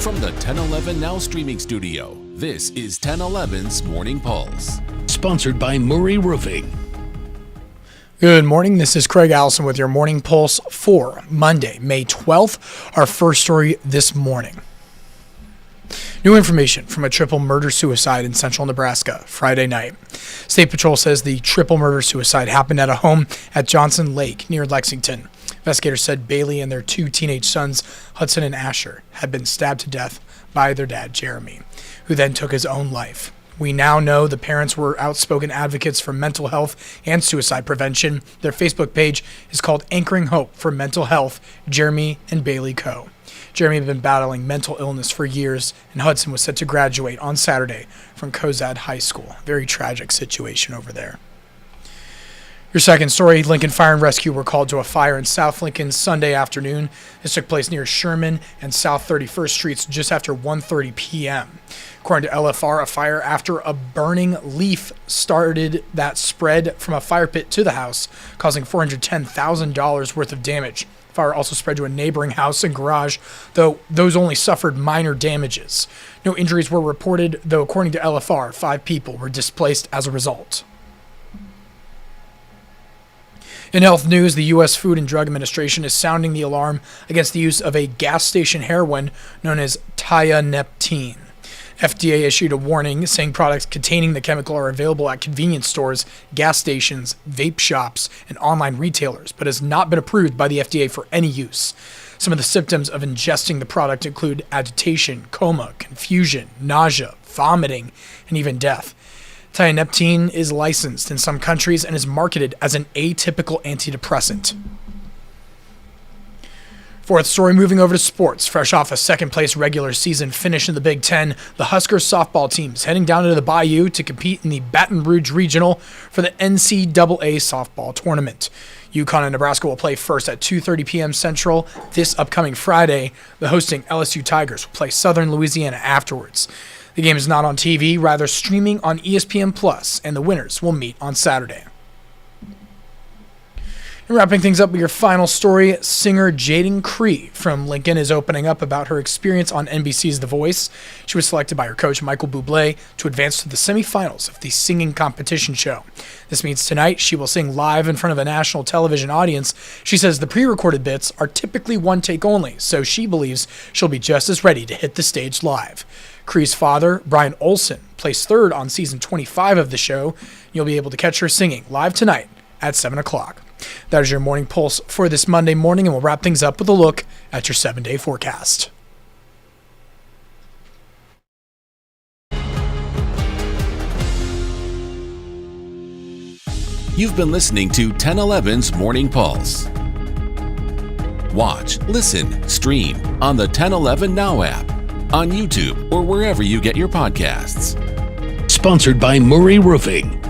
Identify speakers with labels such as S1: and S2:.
S1: From the 1011 Now streaming studio, this is 1011's Morning Pulse.
S2: Sponsored by Murray Roofing.
S3: Good morning. This is Craig Allison with your Morning Pulse for Monday, May 12th. Our first story this morning. New information from a triple murder-suicide in central Nebraska Friday night. State Patrol says the triple murder-suicide happened at a home at Johnson Lake near Lexington. Investigators said Bailey and their two teenage sons, Hudson and Asher, had been stabbed to death by their dad, Jeremy, who then took his own life. We now know the parents were outspoken advocates for mental health and suicide prevention. Their Facebook page is called Anchoring Hope for Mental Health, Jeremy and Bailey Co. Jeremy had been battling mental illness for years, and Hudson was set to graduate on Saturday from Cozad High School. Very tragic situation over there. Your second story, Lincoln Fire and Rescue were called to a fire in South Lincoln Sunday afternoon. This took place near Sherman and South 31st Streets just after 1:30 p.m. According to LFR, a fire after a burning leaf started that spread from a fire pit to the house, causing $410,000 worth of damage. Fire also spread to a neighboring house and garage, though those only suffered minor damages. No injuries were reported, though according to LFR, 5 people were displaced as a result. In health news, the U.S. Food and Drug Administration is sounding the alarm against the use of a gas station heroin known as tianeptine. FDA issued a warning saying products containing the chemical are available at convenience stores, gas stations, vape shops, and online retailers, but has not been approved by the FDA for any use. Some of the symptoms of ingesting the product include agitation, coma, confusion, nausea, vomiting, and even death. Tianeptine is licensed in some countries and is marketed as an atypical antidepressant. Fourth story, moving over to sports. Fresh off a second-place regular season finish in the Big Ten, the Huskers softball team's heading down to the Bayou to compete in the Baton Rouge Regional for the NCAA softball tournament. UConn and Nebraska will play first at 2:30 p.m. Central this upcoming Friday. The hosting LSU Tigers will play Southern Louisiana afterwards. The game is not on TV, rather streaming on ESPN+, and the winners will meet on Saturday. And wrapping things up with your final story, singer Jadyn Cree from Lincoln is opening up about her experience on NBC's The Voice. She was selected by her coach Michael Bublé to advance to the semifinals of the singing competition show. This means tonight she will sing live in front of a national television audience. She says the pre-recorded bits are typically one take only, so she believes she'll be just as ready to hit the stage live. Cree's father, Brian Olson, placed third on season 25 of the show. You'll be able to catch her singing live tonight at 7 o'clock. That is your Morning Pulse for this Monday morning, and we'll wrap things up with a look at your 7-day forecast.
S1: You've been listening to 1011's Morning Pulse. Watch, listen, stream on the 1011 Now app, on YouTube, or wherever you get your podcasts.
S2: Sponsored by Murray Roofing.